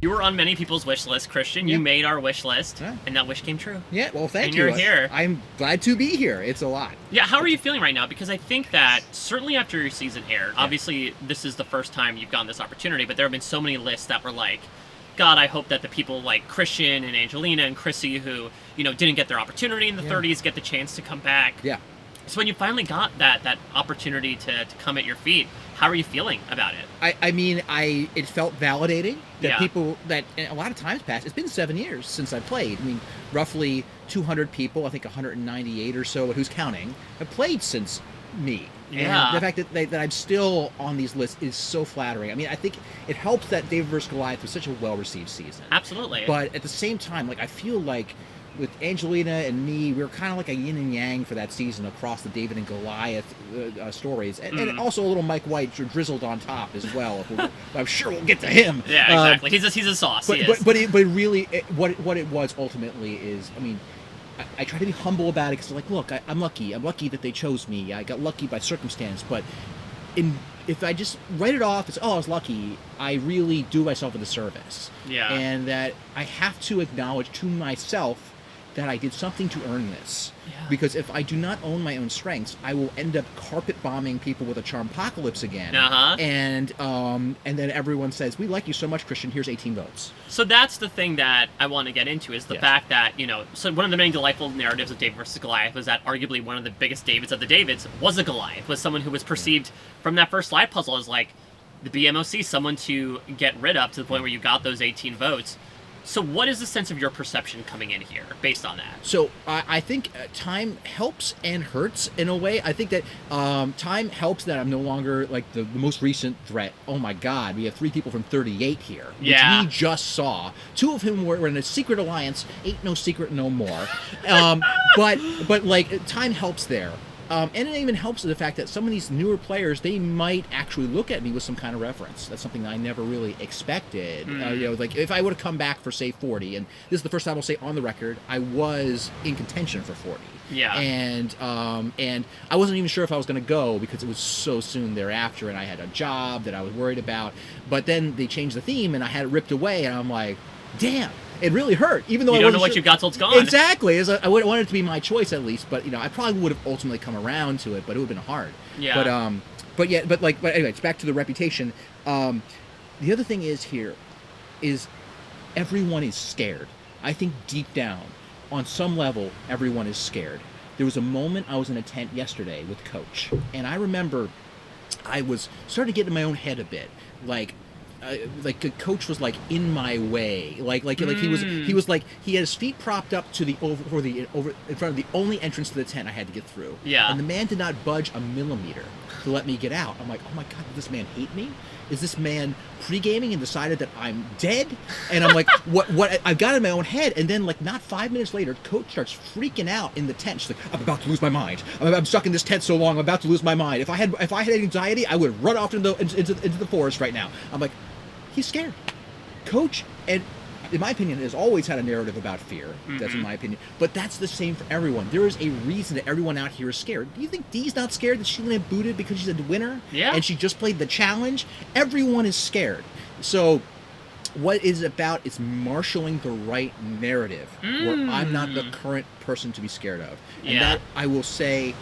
You were on many people's wish list, Christian. You made our wish list, and that wish came true. Yeah, well, thank you. you. And you're here. I'm glad to be here. It's a lot. Yeah, how are you feeling right now? Because I think that certainly after your season aired, obviously this is the first time you've gotten this opportunity, but there have been so many lists that were like, God, I hope that the people like Christian and Angelina and Chrissy who, didn't get their opportunity in the 30s get the chance to come back. Yeah. So when you finally got that opportunity to come at your feet, how are you feeling about it? It felt validating that people that a lot of times passed. It's been 7 years since I played. I mean, roughly 200 people, I think 198 or so, who's counting, have played since me. Yeah. And the fact that I'm still on these lists is so flattering. I mean, I think it helps that David vs. Goliath was such a well-received season. Absolutely. But at the same time, I feel like with Angelina and me, we were kind of like a yin and yang for that season across the David and Goliath stories. And also a little Mike White drizzled on top as well. I'm sure we'll get to him. Yeah, exactly. He's a sauce. But really, what it was ultimately is, I mean, I try to be humble about it because, look, I'm lucky. I'm lucky that they chose me. I got lucky by circumstance. But if I just write it off as, I was lucky, I really do myself a disservice. Yeah. And that I have to acknowledge to myself that I did something to earn this. Yeah. Because if I do not own my own strengths, I will end up carpet bombing people with a Charmpocalypse again. And then everyone says, we like you so much, Christian, here's 18 votes. So that's the thing that I want to get into is the fact that, so one of the many delightful narratives of David versus Goliath was that arguably one of the biggest Davids of the Davids was a Goliath, was someone who was perceived from that first slide puzzle as like the BMOC, someone to get rid of to the point where you got those 18 votes. So what is the sense of your perception coming in here based on that? So I think time helps and hurts in a way. I think that time helps that I'm no longer like the most recent threat. Oh my God, we have 3 people from 38 here, which we just saw. 2 of whom were in a secret alliance. Ain't no secret no more. But like time helps there. And it even helps the fact that some of these newer players, they might actually look at me with some kind of reference. That's something I never really expected. Like if I would have come back for, say, 40, and this is the first time I'll say on the record, I was in contention for 40. Yeah. And I wasn't even sure if I was going to go because it was so soon thereafter, and I had a job that I was worried about. But then they changed the theme, and I had it ripped away, and I'm like, damn. It really hurt, even though you don't know what you got till it's gone. Exactly. I wanted it to be my choice at least, but I probably would have ultimately come around to it, but it would have been hard. Yeah. But anyway, it's back to the reputation. The other thing is everyone is scared. I think deep down, on some level, everyone is scared. There was a moment I was in a tent yesterday with Coach, and I remember I was starting to get in my own head a bit, like the Coach was like in my way, like he was like he had his feet propped up to the over in front of the only entrance to the tent I had to get through. Yeah. And the man did not budge a millimeter to let me get out. I'm like, oh my God, did this man hate me? Is this man pre-gaming and decided that I'm dead? And I'm like, what? I've got it in my own head. And then, like, not 5 minutes later, Coach starts freaking out in the tent. She's like, I'm about to lose my mind. I'm stuck in this tent so long. I'm about to lose my mind. If I had anxiety, I would run off into the forest right now. I'm like, he's scared. Coach, and in my opinion, has always had a narrative about fear. Mm-hmm. That's in my opinion. But that's the same for everyone. There is a reason that everyone out here is scared. Do you think Dee's not scared that she's going to get booted because she's a winner? Yeah. And she just played the challenge? Everyone is scared. So what it's about is marshaling the right narrative where I'm not the current person to be scared of. And that, I will say,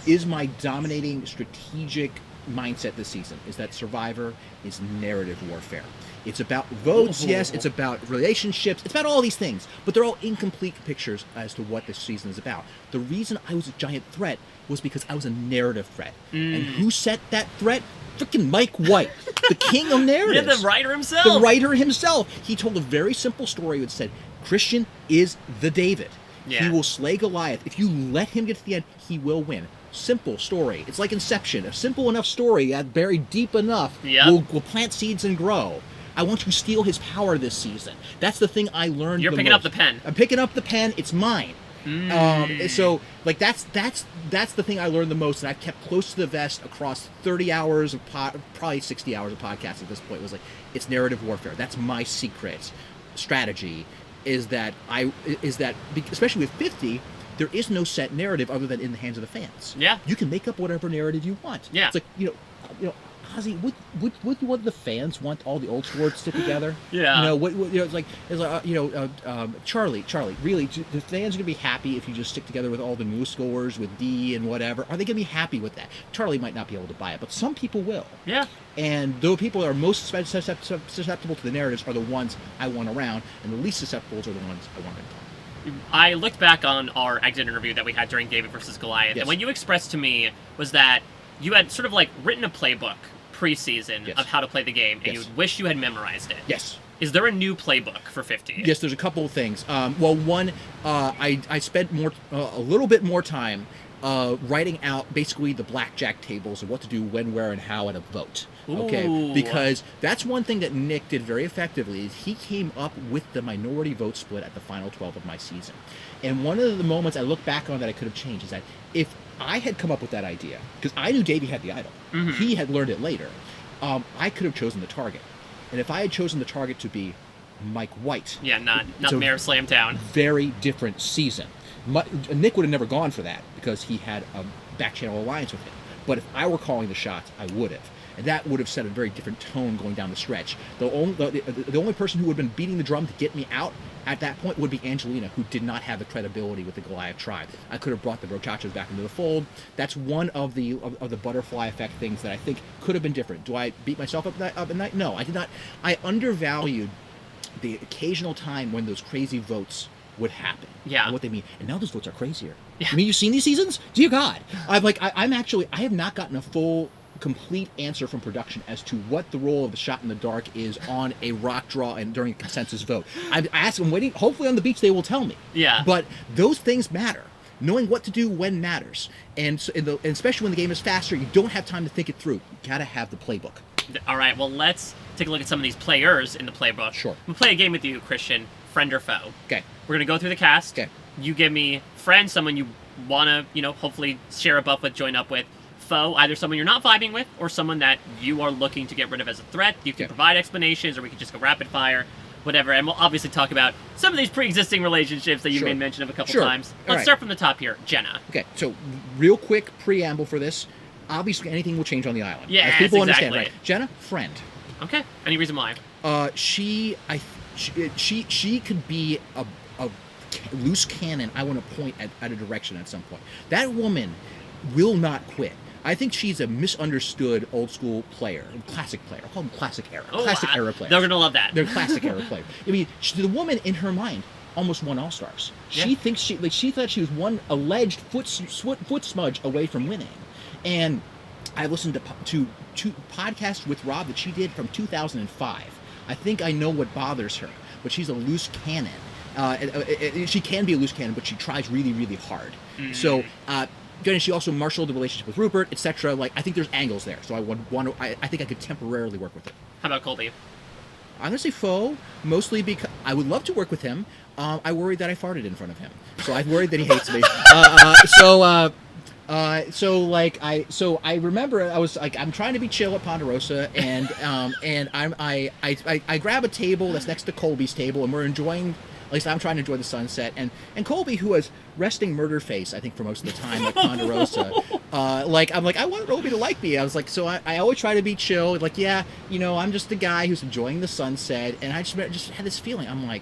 is my dominating strategic mindset this season, is that Survivor is narrative warfare. It's about votes, yes, it's about relationships, it's about all these things, but they're all incomplete pictures as to what this season is about. The reason I was a giant threat was because I was a narrative threat. And who set that threat? Freaking Mike White, the king of narratives. Yeah, the writer himself. The writer himself. He told a very simple story that said, Christian is the David. Yeah. He will slay Goliath. If you let him get to the end, he will win. Simple story. It's like Inception. A simple enough story, buried deep enough, will plant seeds and grow. I want to steal his power this season. That's the thing I learned. You're picking up the pen. I'm picking up the pen. It's mine. So, like, that's the thing I learned the most, and I've kept close to the vest across 30 hours of probably 60 hours of podcasting at this point. Was like, it's narrative warfare. That's my secret strategy. Is that especially with 50. There is no set narrative other than in the hands of the fans. Yeah. You can make up whatever narrative you want. Yeah. It's like, Ozzy, would one of the fans want all the old swords stick together? Yeah. You know, it's like Charlie, really, the fans are gonna be happy if you just stick together with all the new scores with D and whatever. Are they gonna be happy with that? Charlie might not be able to buy it, but some people will. Yeah. And the people that are most susceptible to the narratives are the ones I want around, and the least susceptible are the ones I want in. I looked back on our exit interview that we had during David versus Goliath, and what you expressed to me was that you had sort of like written a playbook preseason of how to play the game, and you wish you had memorized it. Yes. Is there a new playbook for 50? Yes, there's a couple of things. Well, one, I spent a little bit more time writing out basically the blackjack tables of what to do, when, where, and how at a vote. Okay, Ooh. Because that's one thing that Nick did very effectively. Is he came up with the minority vote split at the final 12 of my season, and one of the moments I look back on that I could have changed is that if I had come up with that idea, because I knew Davey had the idol, he had learned it later, I could have chosen the target, and if I had chosen the target to be Mike White, not Mayor Slamtown, very different season. Nick would have never gone for that because he had a back channel alliance with him. But if I were calling the shots, I would have. And that would have set a very different tone going down the stretch. The only person who would have been beating the drum to get me out at that point would be Angelina, who did not have the credibility with the Goliath tribe. I could have brought the Brochachos back into the fold. That's one of the butterfly effect things that I think could have been different. Do I beat myself up at night? No, I did not. I undervalued the occasional time when those crazy votes would happen. Yeah. And what they mean. And now those votes are crazier. Yeah. I mean, you've seen these seasons? Dear God. I have not gotten a full, complete answer from production as to what the role of the shot in the dark is on a rock draw and during a consensus vote. I'm waiting. Hopefully on the beach they will tell me. Yeah. But those things matter. Knowing what to do when matters. And, and especially when the game is faster, you don't have time to think it through. You gotta have the playbook. All right, well, let's take a look at some of these players in the playbook. Sure. We'll play a game with you, Christian. Friend or foe. Okay. We're going to go through the cast. Okay. You give me friend, someone you want to, hopefully share a buff with, join up with. Foe, either someone you're not vibing with or someone that you are looking to get rid of as a threat. You can provide explanations, or we can just go rapid fire, whatever. And we'll obviously talk about some of these pre-existing relationships that you made mention of a couple times. Let's start from the top here. Jenna. Okay, so real quick preamble for this. Obviously, anything will change on the island. Yeah, as people understand, right? Jenna, friend. Okay. Any reason why? She could be a loose cannon I want to point at a direction at some point. That woman will not quit. I think she's a misunderstood old school player, classic player. I'll call them classic era. Classic era players. They're going to love that. They're classic era players. I mean, the woman in her mind almost won All-Stars. She thinks she thought she was one alleged foot smudge away from winning. And I listened to two podcasts with Rob that she did from 2005. I think I know what bothers her, but she's a loose cannon. She can be a loose cannon, but she tries really, really hard. Mm-hmm. So, she also marshaled the relationship with Rupert, etc. Like, I think there's angles there. So I think I could temporarily work with it. How about Colby? I'm gonna say foe, mostly because I would love to work with him. I worried that I farted in front of him, so I worried that he hates me. So I remember I was like, I'm trying to be chill at Ponderosa, and I grab a table that's next to Colby's table, and we're enjoying. At least I'm trying to enjoy the sunset, and Colby, who was resting murder face, I think, for most of the time at Ponderosa, I'm like, I want Colby to like me. I was like, so I always try to be chill, like, yeah, I'm just the guy who's enjoying the sunset, and I just had this feeling. I'm like,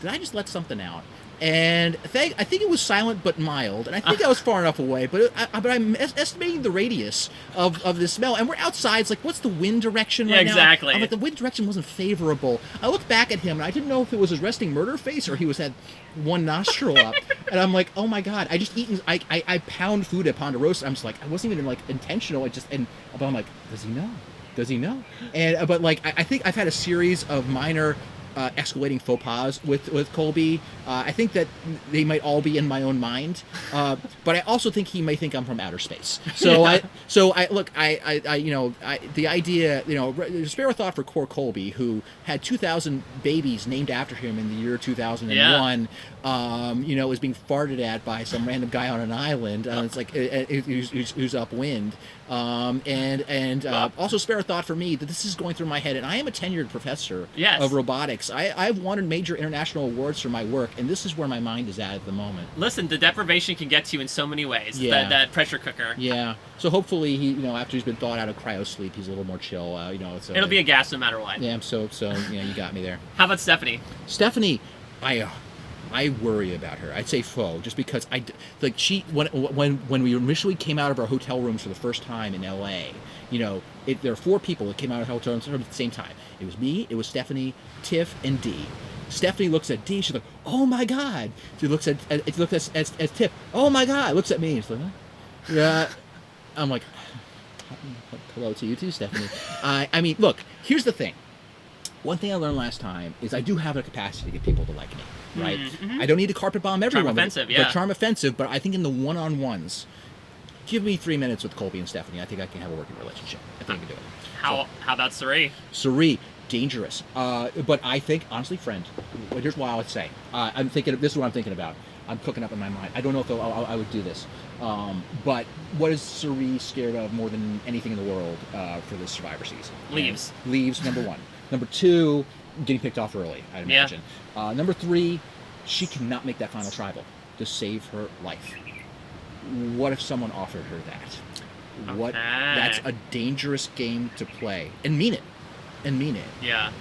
did I just let something out? And I think it was silent but mild, and I think I was far enough away, but I'm estimating the radius of the smell, and we're outside. It's like, what's the wind direction right now? Exactly. I'm like, the wind direction wasn't favorable. I looked back at him, and I didn't know if it was his resting murder face or he had one nostril up, and I'm like, oh my God, I pound food at Ponderosa. I'm just like, I wasn't even like intentional. But I'm like, does he know? Does he know? And but like, I think I've had a series of minor escalating faux pas with Colby. I think that they might all be in my own mind, but I also think he may think I'm from outer space. So the idea, spare a thought for Core Colby, who had 2,000 babies named after him in the year 2001. Is being farted at by some random guy on an island. It's like who's upwind. Also spare a thought for me that this is going through my head, and I am a tenured professor Yes. of robotics. I've won major international awards for my work, and this is where my mind is at the moment. Listen, the deprivation can get to you in so many ways. Yeah. That pressure cooker. Yeah. So hopefully he, after he's been thawed out of cryo sleep, he's a little more chill. So It'll be a gas no matter what. Yeah. So you got me there. How about Stephanie? Stephanie, I worry about her. I'd say foe, just because when we initially came out of our hotel rooms for the first time in L.A., there are 4 people that came out of hotel rooms at the same time. It was me, it was Stephanie, Tiff, and Dee. Stephanie looks at Dee. She's like, "Oh my God!" She looks at Tiff. "Oh my God!" Looks at me. She's like, "Huh?" Yeah. I'm like, "Hello to you too, Stephanie." I mean, look. Here's the thing. One thing I learned last time is I do have a capacity to get people to like me. Right? Mm-hmm. I don't need to carpet bomb everyone. Charm offensive, yeah. But charm offensive, but I think in the one-on-ones, give me 3 minutes with Colby and Stephanie. I think I can have a working relationship. I think I can do it. How about Suri? Suri, dangerous. But I think, honestly, friend, here's why I would say. This is what I'm thinking about. I'm cooking up in my mind. I don't know if I would do this. But what is Suri scared of more than anything in the world for this Survivor season? Leaves. Leaves, number 1. Number 2, getting picked off early, I'd imagine. Yeah. Number 3, she cannot make that final tribal to save her life. What if someone offered her that? Okay. That's a dangerous game to play. And mean it. Yeah.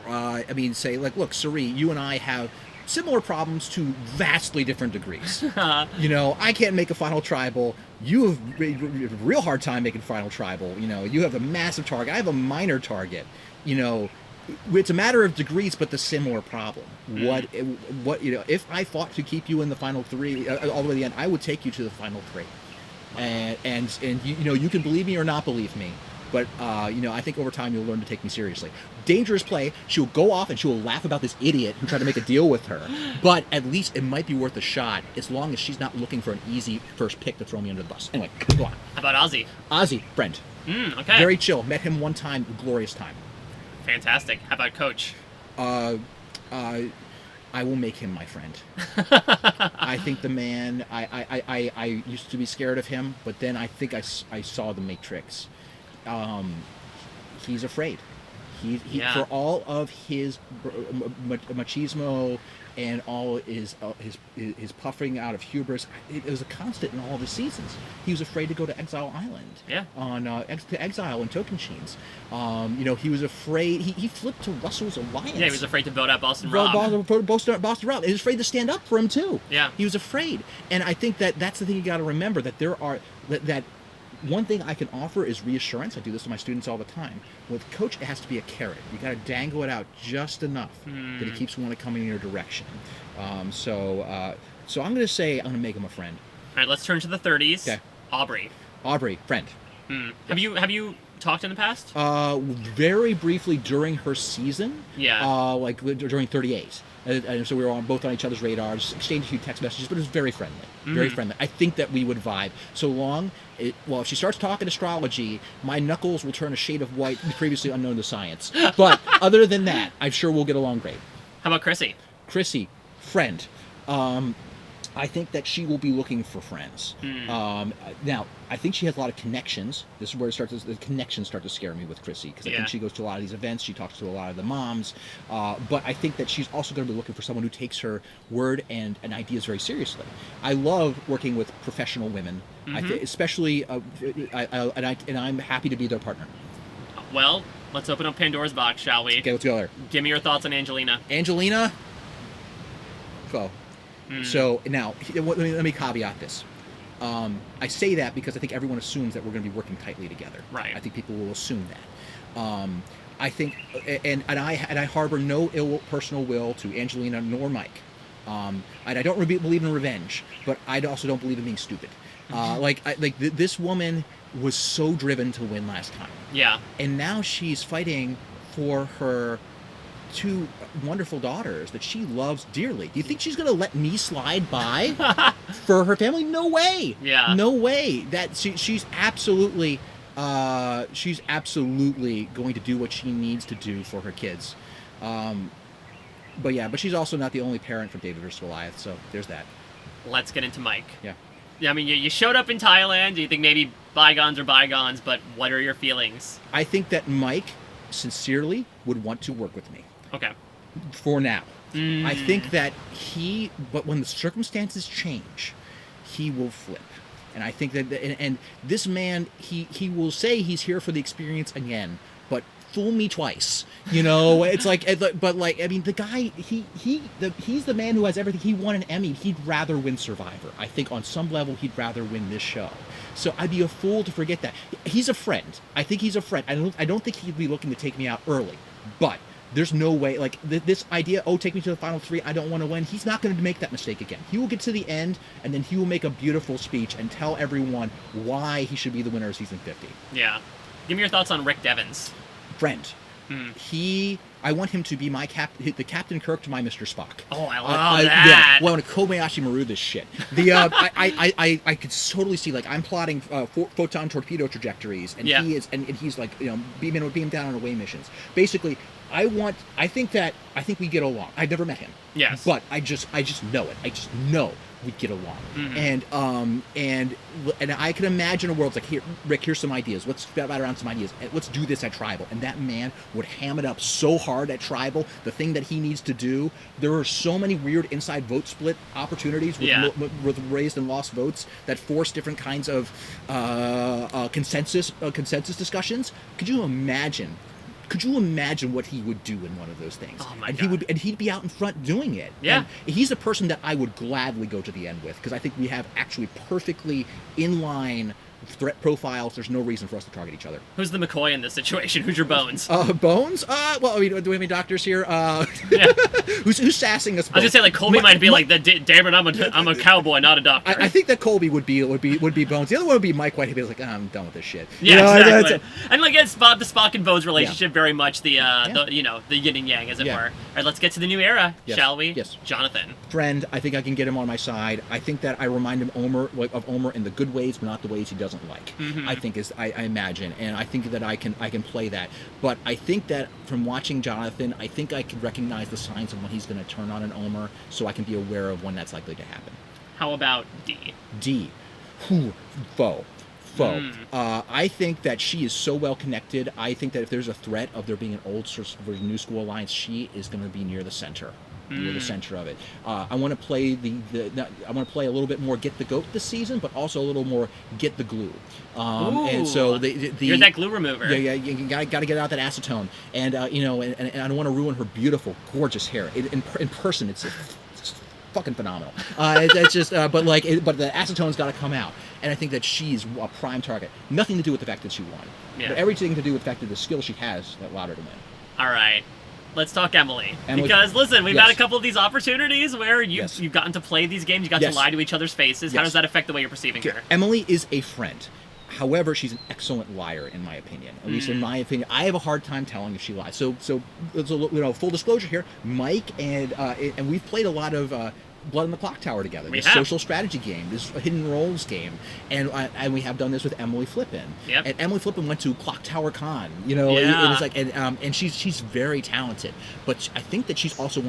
I mean, say, like, look, Suri, you and I have similar problems to vastly different degrees. I can't make a final tribal. You have a real hard time making final tribal. You have a massive target. I have a minor target. It's a matter of degrees, but the similar problem. If I fought to keep you in the final 3 all the way to the end, I would take you to the final 3. And you can believe me or not believe me, but I think over time you'll learn to take me seriously. Dangerous play. She'll go off and she'll laugh about this idiot who tried to make a deal with her, but at least it might be worth a shot as long as she's not looking for an easy first pick to throw me under the bus. Anyway, go on. How about Ozzy? Ozzy, friend. Okay. Very chill. Met him one time, glorious time. Fantastic. How about Coach? I will make him my friend. I think the man. I used to be scared of him, but then I think I saw the Matrix. He's afraid. He for all of his machismo and all his puffing out of hubris, it was a constant in all of his seasons. He was afraid to go to Exile Island. Yeah. On to Exile and Tocantins. He was afraid. He flipped to Russell's Alliance. Yeah, he was afraid to build out Boston Rob. Boston Rob. He was afraid to stand up for him too. Yeah. He was afraid, and I think that's the thing you got to remember, that there are that. One thing I can offer is reassurance. I do this to my students all the time. With Coach, it has to be a carrot. You got to dangle it out just enough that he keeps wanting to come in your direction. So I'm going to say I'm going to make him a friend. All right, let's turn to the 30s. Okay. Aubrey, friend. Yes. Have you talked in the past? Very briefly during her season. Yeah. Like during 38. And so we were both on each other's radars, exchanged a few text messages, but it was very friendly. Very friendly. I think that we would vibe. So long, if she starts talking astrology, my knuckles will turn a shade of white previously unknown to science. But other than that, I'm sure we'll get along great. How about Chrissy? Chrissy, friend. I think that she will be looking for friends. Now, I think she has a lot of connections. This is where the connections start to scare me with Chrissy, because I think she goes to a lot of these events. She talks to a lot of the moms. But I think that she's also going to be looking for someone who takes her word and ideas very seriously. I love working with professional women. I think, especially, and I'm happy to be their partner. Well, let's open up Pandora's box, shall we? Okay, let's go there. Give me your thoughts on Angelina. Angelina? Foe. So now, let me caveat this. I say that because I think everyone assumes that we're going to be working tightly together. Right. I think people will assume that. I think, and I harbor no ill personal will to Angelina nor Mike. And I don't believe in revenge, but I also don't believe in being stupid. This woman was so driven to win last time. Yeah. And now she's fighting for her 2 wonderful daughters that she loves dearly. Do you think she's going to let me slide by for her family? No way. Yeah. No way. That she's absolutely going to do what she needs to do for her kids. But she's also not the only parent for David vs. Goliath, so there's that. Let's get into Mike. Yeah. I mean, you showed up in Thailand. Do you think maybe bygones are bygones, but what are your feelings? I think that Mike sincerely would want to work with me. Okay. For now. I think that but when the circumstances change, he will flip. And I think that, and this man, he will say he's here for the experience again, but fool me twice. It's like, but like, I mean, the guy, he's the man who has everything. He won an Emmy. He'd rather win Survivor. I think on some level, he'd rather win this show. So I'd be a fool to forget that. He's a friend. I think he's a friend. I don't think he'd be looking to take me out early, but there's no way, like, this idea, take me to the final 3, I don't want to win. He's not going to make that mistake again. He will get to the end, and then he will make a beautiful speech and tell everyone why he should be the winner of season 50. Yeah. Give me your thoughts on Rick Devens. Friend. I want him to be the Captain Kirk to my Mr. Spock. Oh, I love that. Yeah. Well, I want to Kobayashi Maru this shit. I could totally see, like, I'm plotting photon torpedo trajectories, and he's like, beam down on away missions. Basically, I think we get along. I've never met him. Yes. But I just know it. I just know we get along. And I can imagine a world like, here, Rick, here's some ideas. Let's bat around some ideas. Let's do this at Tribal. And that man would ham it up so hard at Tribal. The thing that he needs to do. There are so many weird inside vote split opportunities with raised and lost votes that force different kinds of consensus discussions. Could you imagine what he would do in one of those things? Oh my God. He'd be out in front doing it. Yeah. And he's the person that I would gladly go to the end with, because I think we have actually perfectly in line threat profiles. There's no reason for us to target each other. Who's the McCoy in this situation? Who's your Bones? Bones? Well, I mean, do we have any doctors here? Who's sassing us? Both? I was gonna say, like, Colby might be like, damn it, I'm a cowboy, not a doctor. I think that Colby would be Bones. The other one would be Mike White. He'd be like, I'm done with this shit. Yeah, exactly. And like, it's the Spock and Bones relationship, very much the yin and yang, as it were. All right, let's get to the new era, shall we? Yes. Jonathan. Friend, I think I can get him on my side. I think that I remind him of Omer in the good ways, but not the ways he doesn't like. I imagine, and I think that I can play that. But I think that from watching Jonathan, I think I can recognize the signs of when he's going to turn on an Omer, so I can be aware of when that's likely to happen. How about D? D. Foe. I think that she is so well connected. I think that if there's a threat of there being an old versus new school alliance, she is going to be near the center. Near the center of it. I want to play I want to play a little bit more get the goat this season, but also a little more get the glue. And so you're that glue remover. Yeah, you got to get out that acetone, and and I don't want to ruin her beautiful, gorgeous hair. In person, it's fucking phenomenal. It's just, but the acetone's got to come out, and I think that she's a prime target. Nothing to do with the fact that she won, but everything to do with the fact that the skill she has that allowed her to win. All right. Let's talk Emily. Because, listen, we've had a couple of these opportunities where you've gotten to play these games, you got to lie to each other's faces. How does that affect the way you're perceiving her? Emily is a friend. However, she's an excellent liar, in my opinion. At least in my opinion. I have a hard time telling if she lies. So full disclosure here, Mike and we've played a lot of Blood on the Clock Tower together. This social strategy game, this hidden roles game, and we have done this with Emily Flippin. Yep. And Emily Flippin went to Clock Tower Con. And it's like, and she's very talented, but I think that she's also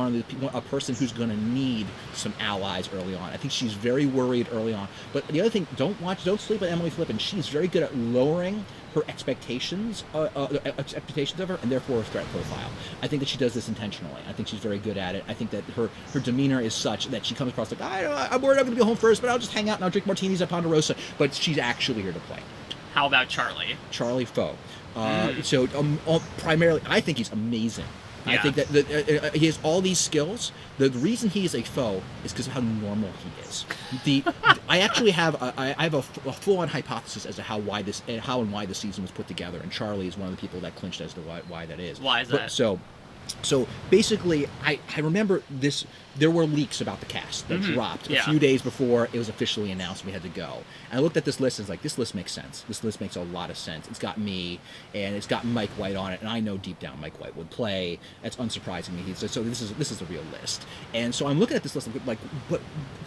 a person who's going to need some allies early on. I think she's very worried early on. But the other thing, don't sleep with Emily Flippin. She's very good at lowering her expectations of her, and therefore her threat profile. I think that she does this intentionally. I think she's very good at it. I think that her demeanor is such that she comes across like, I'm worried I'm going to be home first, but I'll just hang out and I'll drink martinis at Ponderosa. But she's actually here to play. How about Charlie? Charlie Foe. So primarily, I think he's amazing. Yeah. I think that he has all these skills. The reason he is a foe is because of how normal he is. I actually have a full-on hypothesis as to how and why this season was put together, and Charlie is one of the people that clinched as to why that is. Why is that? So basically, I remember this. There were leaks about the cast that dropped a few days before it was officially announced we had to go. And I looked at this list and was like, this list makes sense. This list makes a lot of sense. It's got me, and it's got Mike White on it, and I know deep down Mike White would play. That's unsurprising me. So this is a real list. And so I'm looking at this list, like, but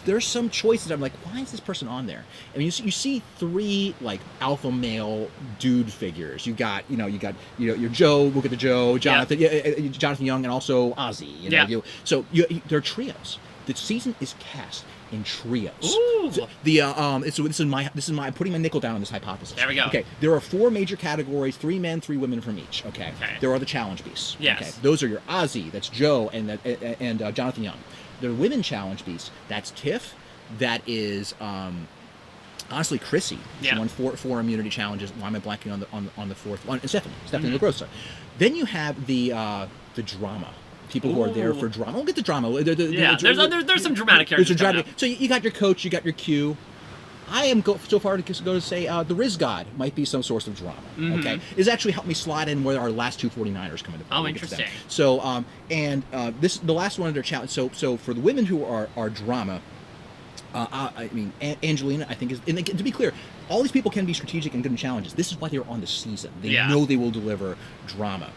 there's some choices. I'm like, why is this person on there? I mean, you see three like alpha male dude figures. You got your Joe. Look at the Joe, Jonathan, Jonathan Young, and also Ozzy. They're trios. The season is cast in trios. Ooh. So this is my I'm putting my nickel down on this hypothesis. There we go. Okay, there are 4 major categories: 3 men, 3 women from each. Okay. There are the challenge beasts. Yes. Okay. Those are your Ozzy, that's Joe, and Jonathan Young. The women challenge beasts, that's Tiff, that is honestly Chrissy. She won 4 immunity challenges. Why am I blanking on the fourth one? And Stephanie LaGrossa. Then you have the drama. People who are there for drama. We'll get to drama. There's some dramatic characters. So you got your coach, you got your Q. I am so far to go to say the Riz God might be some source of drama. Okay, it's actually helped me slide in where our last 2 49ers come into play. Oh, interesting. So this the last one of their challenge. So for the women who are drama, I mean Angelina, I think is, and to be clear, all these people can be strategic and good in challenges. This is why they're on the season. They know they will deliver drama.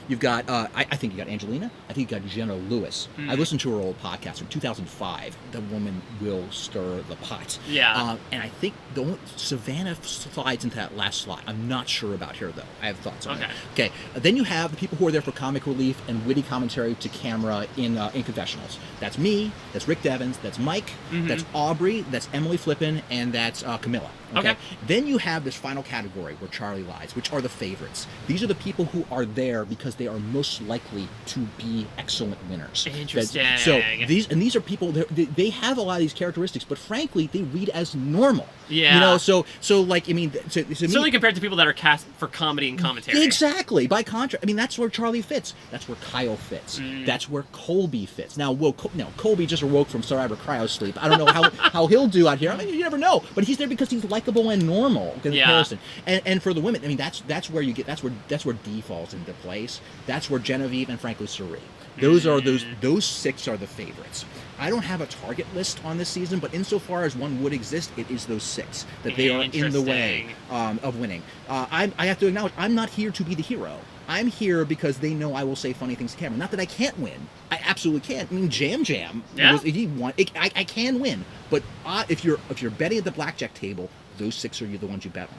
You've got, I think you got Angelina. I think you got Jenna Lewis. I listened to her old podcast from 2005. The woman will stir the pot. Yeah. And I think Savannah slides into that last slot. I'm not sure about her, though. I have thoughts on that. Okay. Then you have the people who are there for comic relief and witty commentary to camera in confessionals. That's me. That's Rick Devens. That's Mike. That's Aubrey. That's Emily Flippin. And that's Camilla. Okay. Then you have this final category where Charlie lies, which are the favorites. These are the people who are there because they are most likely to be excellent winners. Interesting. So these are people they have a lot of these characteristics, but frankly they read as normal. Yeah. You know, so like I mean, certainly compared to people that are cast for comedy and commentary. Exactly. By contrast, I mean that's where Charlie fits. That's where Kyle fits. That's where Colby fits. Now, Colby just awoke from cerebral cryo sleep. I don't know how he'll do out here. I mean, you never know. But he's there because he's likable and normal in comparison. And for the women, I mean that's where you get that's where D falls into place. That's where Genevieve and frankly Suri. Those 6 are the favorites. I don't have a target list on this season, but insofar as one would exist, it is those 6 that they are in the way of winning. I have to acknowledge I'm not here to be the hero. I'm here because they know I will say funny things to camera. Not that I can't win. I absolutely can. I mean, Jam. He won. I can win. But if you're betting at the blackjack table, those 6 are the ones you bet on.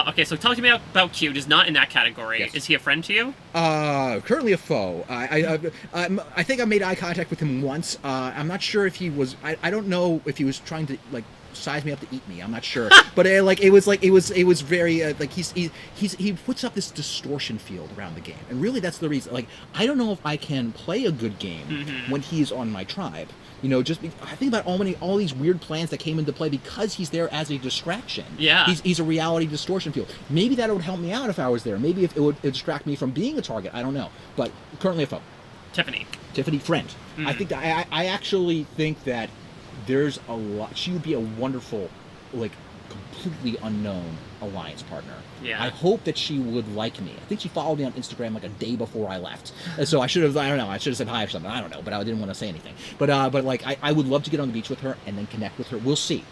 Okay, so talk to me about Q. He's not in that category. Yes. Is he a friend to you? Currently a foe. I think I made eye contact with him once. I'm not sure if he was. I don't know if he was trying to like size me up to eat me. I'm not sure. But it was very like he puts up this distortion field around the game, and really that's the reason. Like I don't know if I can play a good game when he's on my tribe. You know, I think about all these weird plans that came into play because he's there as a distraction. Yeah. He's a reality distortion field. Maybe that would help me out if I was there. Maybe if it would distract me from being a target. I don't know. But currently a foe. Tiffany, friend. I think that I actually think that there's a lot. She would be a wonderful, like, completely unknown alliance partner. Yeah. I hope that she would like me. I think she followed me on Instagram like a day before I left. And so I should have said hi or something. I don't know, but I didn't want to say anything. But like I would love to get on the beach with her and then connect with her. We'll see.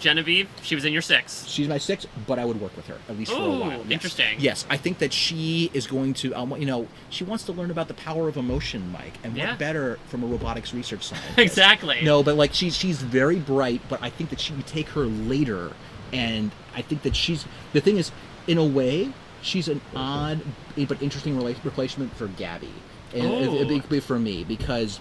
Genevieve, she was in your 6. She's my 6, but I would work with her at least for a while. Yes. Interesting. Yes, I think that she is going to, she wants to learn about the power of emotion, Mike, and what better from a robotics research scientist. Exactly. No, but like she's very bright, but I think that she would take her later, and I think that the thing is, in a way, she's an odd but interesting replacement for Gabby, and for me because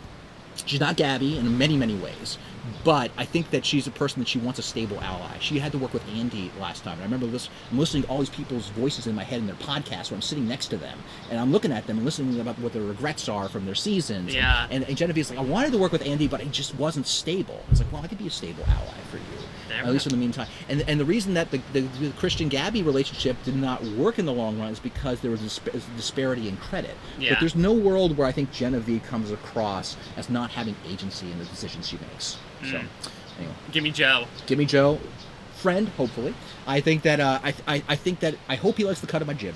she's not Gabby in many, many ways. But I think that she's a person that she wants a stable ally. She had to work with Andy last time. And I remember I'm listening to all these people's voices in my head in their podcasts where I'm sitting next to them. And I'm looking at them and listening about what their regrets are from their seasons. Yeah. And Genevieve's like, I wanted to work with Andy, but it just wasn't stable. It's like, well, I could be a stable ally for you. At least in the meantime. And the reason that the Christian Gabby relationship did not work in the long run is because there was a disparity in credit. Yeah. But there's no world where I think Genevieve comes across as not having agency in the decisions she makes. So, anyway. Give me Joe. Friend, hopefully. I think that I hope he likes the cut of my jib.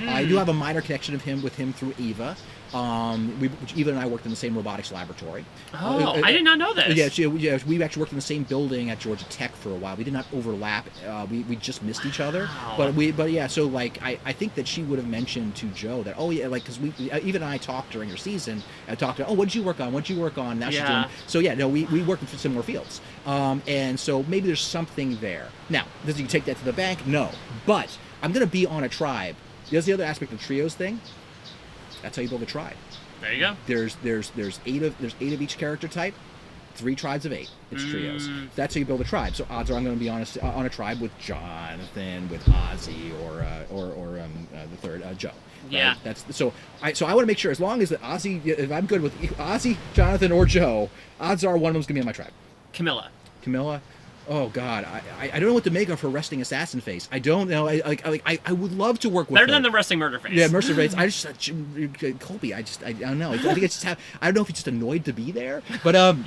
I do have a minor connection with him through Eva. Eva and I worked in the same robotics laboratory. Oh, I did not know this. Yeah, we actually worked in the same building at Georgia Tech for a while. We did not overlap. We just missed each other. But yeah, so like I think that she would have mentioned to Joe that because Eva and I talked during her season. I talked to her, what did you work on? Now she's doing. So yeah, no, we work in similar fields. And so maybe there's something there. Now, does he take that to the bank? No, but I'm gonna be on a tribe. There's the other aspect of the trios thing. That's how you build a tribe. There you go. There's 8 of each character type. 3 tribes of 8. It's trios. That's how you build a tribe. So odds are I'm going to be on a tribe with Jonathan, with Ozzy, or the third Joe. Right? Yeah. So I want to make sure, as long as Ozzy, if I'm good with Ozzy, Jonathan, or Joe, odds are one of them's going to be on my tribe. Camilla. Oh God, I don't know what to make of her resting assassin face. I don't know. I would love to work with better her. than the resting murder face. Yeah, murder face. I just Colby. I don't know. I think it's just I don't know if he's just annoyed to be there, but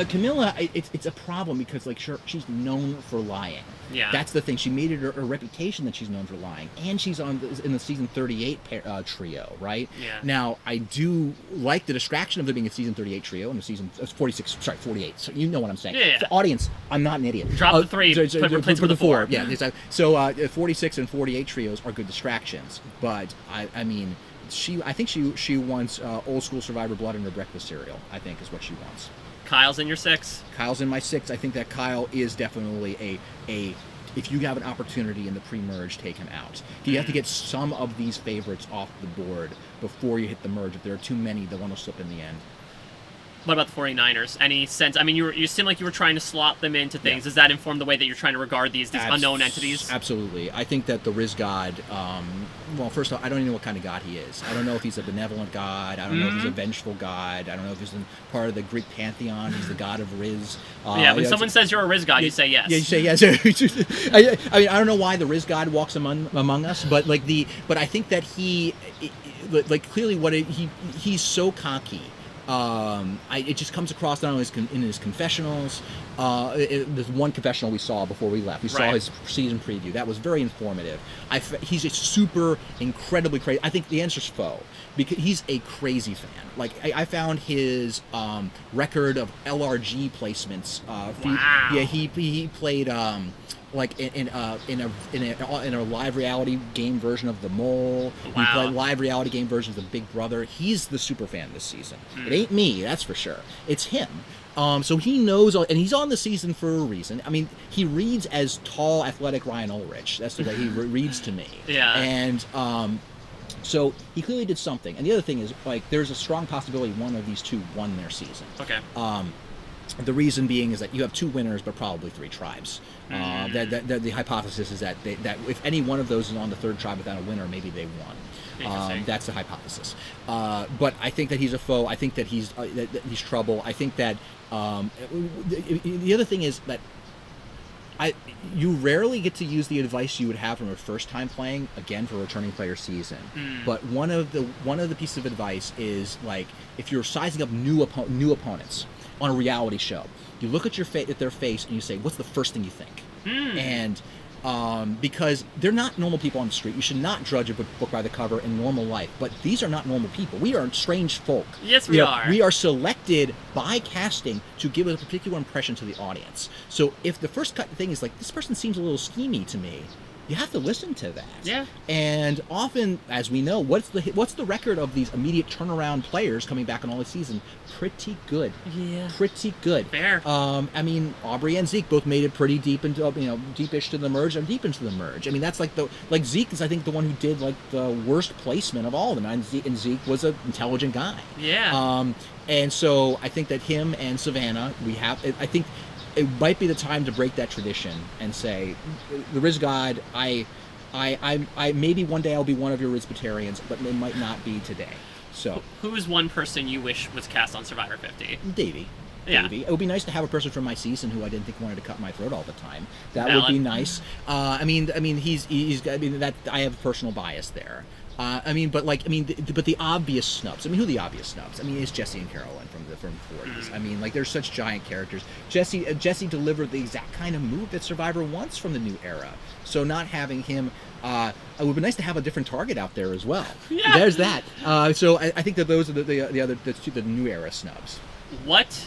Camilla, it's a problem because like she's known for lying. Yeah. That's the thing. She made it her reputation that she's known for lying, and she's in the season 38 trio, right? Yeah. Now I do like the distraction of there being a season 38 trio and the season 48. So you know what I'm saying. Yeah. The audience, I'm not an idiot. Drop the 3, replace with the 4. Yeah, exactly. So 46 and 48 trios are good distractions, but I mean, I think she wants old school Survivor blood in her breakfast cereal. I think is what she wants. Kyle's in your 6. Kyle's in my 6. I think that Kyle is definitely a if you have an opportunity in the pre-merge, take him out. You have to get some of these favorites off the board before you hit the merge. If there are too many, the one will slip in the end. What about the 49ers? Any sense? I mean, you seem like you were trying to slot them into things. Yeah. Does that inform the way that you're trying to regard these unknown entities? Absolutely. I think that the Riz God, well, first off, I don't even know what kind of god he is. I don't know if he's a benevolent god. I don't know if he's a vengeful god. I don't know if he's part of the Greek pantheon. He's the god of Riz. When someone says you're a Riz god, you say yes. Yeah, you say yes. I mean, I don't know why the Riz God walks among us, but I think that he, clearly, he's so cocky. It just comes across not only in his confessionals. There's one confessional we saw before we left. We saw his season preview. That was very informative. He's a super, incredibly crazy. I think the answer's faux, because he's a crazy fan. Like I found his record of LRG placements. Wow. Yeah, he played. Like in a live reality game version of The Mole. Wow. He played live reality game versions of Big Brother. He's the super fan this season. It ain't me, that's for sure. It's him. So he knows, and he's on the season for a reason. I mean, he reads as tall, athletic Ryan Ulrich. That's the way he reads to me. Yeah. And so he clearly did something. And the other thing is, like, there's a strong possibility one of these two won their season. Okay. The reason being is that you have 2 winners, but probably 3 tribes. The hypothesis is that if any one of those is on the 3rd tribe without a winner, maybe they won. That's the hypothesis. But I think that he's a foe. I think that he's trouble. I think that the other thing is that you rarely get to use the advice you would have from a first time playing again for a returning player season. But one of the pieces of advice is, like, if you're sizing up new opponents on a reality show, you look at their face and you say, what's the first thing you think? And because they're not normal people on the street. You should not judge a book by the cover in normal life. But these are not normal people. We are strange folk. Yes, we are. We are selected by casting to give a particular impression to the audience. So if the first cut thing is like, this person seems a little schemy to me, you have to listen to that. Yeah. And often, as we know, what's the record of these immediate turnaround players coming back on all the season? Pretty good. Yeah. Pretty good. Fair. I mean, Aubrey and Zeke both made it pretty deep into deepish to the merge and deep into the merge. I mean, that's like Zeke is, I think, the one who did like the worst placement of all of them, and Zeke was an intelligent guy. Yeah. And so I think that him and Savannah, I think it might be the time to break that tradition and say, the Riz God, I maybe one day I'll be one of your Rizbatarians, but it might not be today. So who is one person you wish was cast on Survivor 50? Davey. Yeah. Davey. It would be nice to have a person from my season who I didn't think wanted to cut my throat all the time. That would be nice. I mean, that I have a personal bias there. But the obvious snubs. I mean, who are the obvious snubs? I mean, it's Jesse and Carolyn from the 40s. I mean, like, they're such giant characters. Jesse delivered the exact kind of move that Survivor wants from the new era. So not having him, it would be nice to have a different target out there as well. Yeah. There's that. So I think that those are the new era snubs. What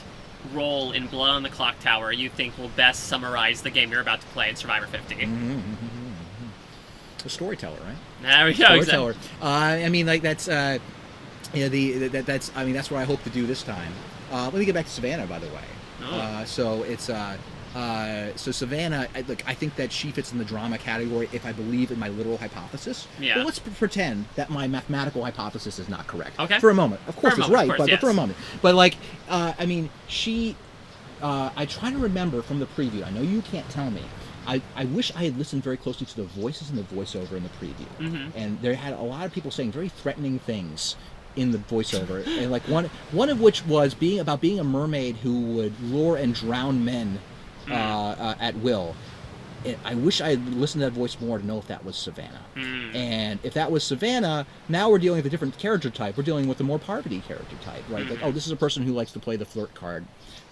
role in Blood on the Clock Tower you think will best summarize the game you're about to play in Survivor 50? A storyteller, right? There we go. Storyteller. Exactly. I mean, like, that's that's what I hope to do this time. Let me get back to Savannah, by the way. Oh. So it's So Savannah, I think that she fits in the drama category if I believe in my literal hypothesis. Yeah. But let's pretend that my mathematical hypothesis is not correct. Okay. For a moment. Of course it's right, but yes. for a moment. But like, I mean, she, I try to remember from the preview. I know you can't tell me. I wish I had listened very closely to the voices and the voiceover in the preview. Mm-hmm. And there had a lot of people saying very threatening things in the voiceover, and like one of which was about being a mermaid who would lure and drown men at will. I wish I had listened to that voice more to know if that was Savannah. And if that was Savannah, now we're dealing with a different character type. We're dealing with a more Parvati character type, right? Like, oh, this is a person who likes to play the flirt card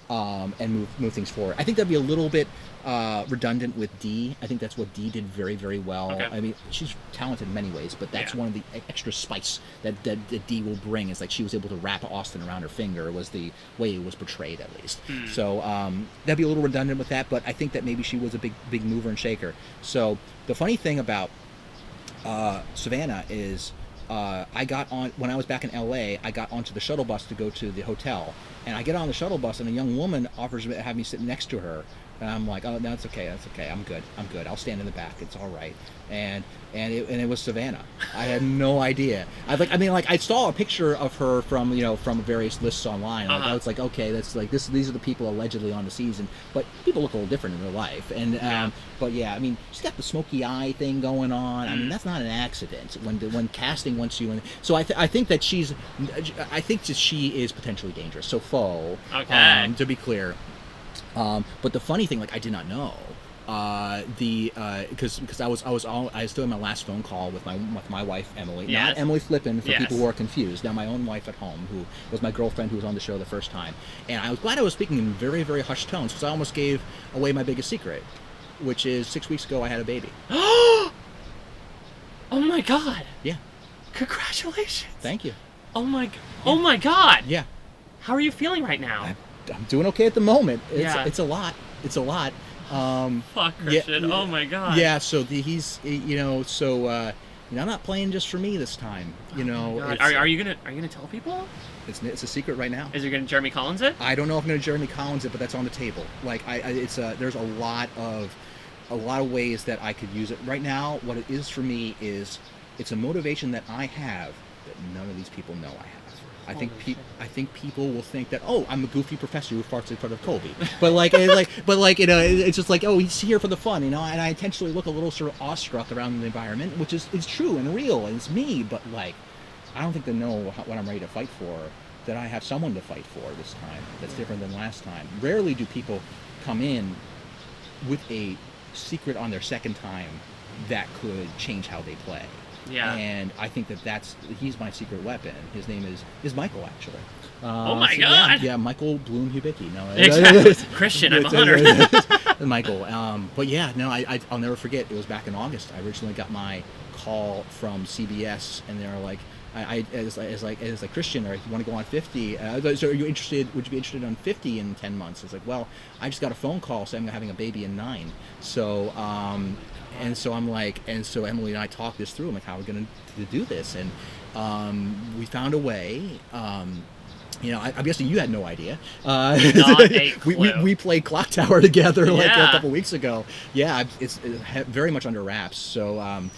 and move things forward. I think that'd be a little bit redundant with Dee. I think that's what Dee did very, very well. Okay. I mean, she's talented in many ways, but that's one of the extra spice that Dee will bring, is like she was able to wrap Austin around her finger, was the way it was portrayed, at least. So that'd be a little redundant with that, but I think that maybe she was a big mover and shaker. So the funny thing about Savannah is I got on, when I was back in LA, I got onto the shuttle bus to go to the hotel, and I get on the shuttle bus and a young woman offers to have me sit next to her, and I'm like, oh, no, that's okay, I'm good, I'll stand in the back, it's all right. And it was Savannah. I had no idea. I saw a picture of her from various lists online. I was like, okay, that's like this. These are the people allegedly on the season, but people look a little different in real life. And but yeah, I mean, she's got the smoky eye thing going on. I mean, that's not an accident when casting wants you. And so I think that she is potentially dangerous. So faux. Okay. To be clear. But the funny thing, like, I did not know. Because I was still in my last phone call with my wife Emily, not Emily Flippin, for people who are confused. Now, my own wife at home, who was my girlfriend, who was on the show the first time, and I was glad I was speaking in very, very hushed tones, because I almost gave away my biggest secret, which is 6 weeks ago I had a baby. Oh my God! Yeah. Congratulations! Thank you. Oh my God! Yeah. How are you feeling right now? I'm doing okay at the moment. It's a lot. It's a lot. Fuck, Christian. Oh my God. Yeah, so I'm not playing just for me this time. Are you gonna tell people? It's a secret right now. Is you gonna Jeremy Collins it? I don't know if I'm gonna Jeremy Collins it, but that's on the table. Like there's a lot of ways that I could use it right now. What it is for me is it's a motivation that I have that none of these people know I have. I think people will think that, oh, I'm a goofy professor who farts in front of Colby, but it's just like, oh, he's here for the fun, and I intentionally look a little sort of awestruck around the environment, which is true and real, and it's me, but like, I don't think they know what I'm ready to fight for, that I have someone to fight for this time that's different than last time. Rarely do people come in with a secret on their second time that could change how they play. Yeah. And I think he's my secret weapon. His name is Michael, actually. Oh my God! Yeah, Michael Bloom Hubicki. No, exactly. Christian, I'm honored. Michael. But yeah, no, I'll never forget. It was back in August. I originally got my call from CBS, and they were like, it's like Christian, or you want to go on 50? So are you interested? Would you be interested on 50 in 10 months? It's like, well, I just got a phone call saying I'm having a baby in 9. So and so I'm like, and so Emily and I talked this through. I'm like, how are we going to do this? And we found a way. I'm guessing you had no idea. Not a clue. We played Clock Tower together like a couple weeks ago. Yeah, it's very much under wraps. So I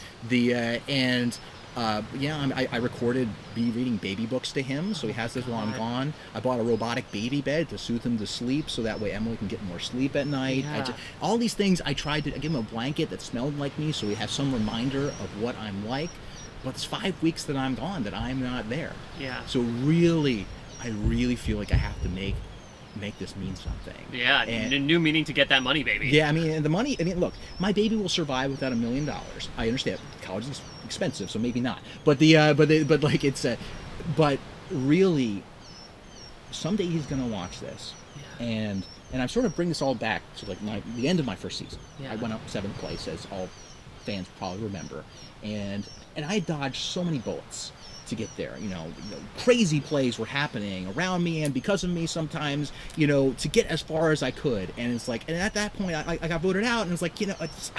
recorded me reading baby books to him, so he has this while I'm gone. I bought a robotic baby bed to soothe him to sleep, so that way Emily can get more sleep at night. Yeah. All these things, I tried to give him a blanket that smelled like me, so he has some reminder of what I'm like. But it's 5 weeks that I'm gone, that I'm not there. Yeah. So really, I really feel like I have to make this mean something. Yeah, and a new meaning to get that money, baby. Yeah, and the money, look, my baby will survive without $1 million. I understand. College is expensive, so maybe not. But but really, someday he's gonna watch this. Yeah. And I sort of bring this all back to like the end of my first season. Yeah. I went up 7th place, as all fans probably remember. And I dodged so many bullets to get there. Crazy plays were happening around me and because of me sometimes, to get as far as I could. And it's like, and at that point I got voted out, and it's like, it's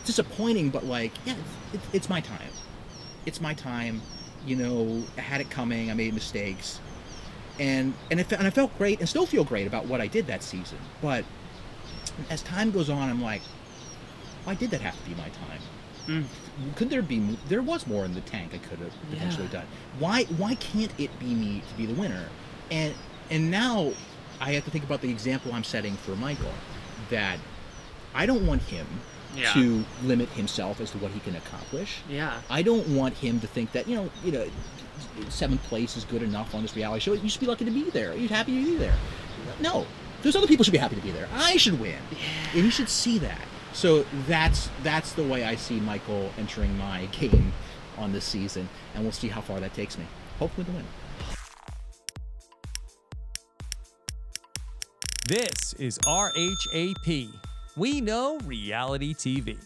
disappointing, but like, yeah, it's my time. It's my time. I had it coming. I made mistakes, and I felt great and still feel great about what I did that season. But As time goes on, I'm like, why did that have to be my time? Could there be? There was more in the tank I could have potentially done. Why can't it be me to be the winner? And now I have to think about the example I'm setting for Michael, that I don't want him to limit himself as to what he can accomplish. Yeah. I don't want him to think that, 7th place is good enough on this reality show. You should be lucky to be there. You're happy to be there. No. Those other people should be happy to be there. I should win. Yeah. And he should see that. So that's the way I see Michael entering my game on this season, and we'll see how far that takes me. Hopefully the win. This is RHAP. We know reality TV.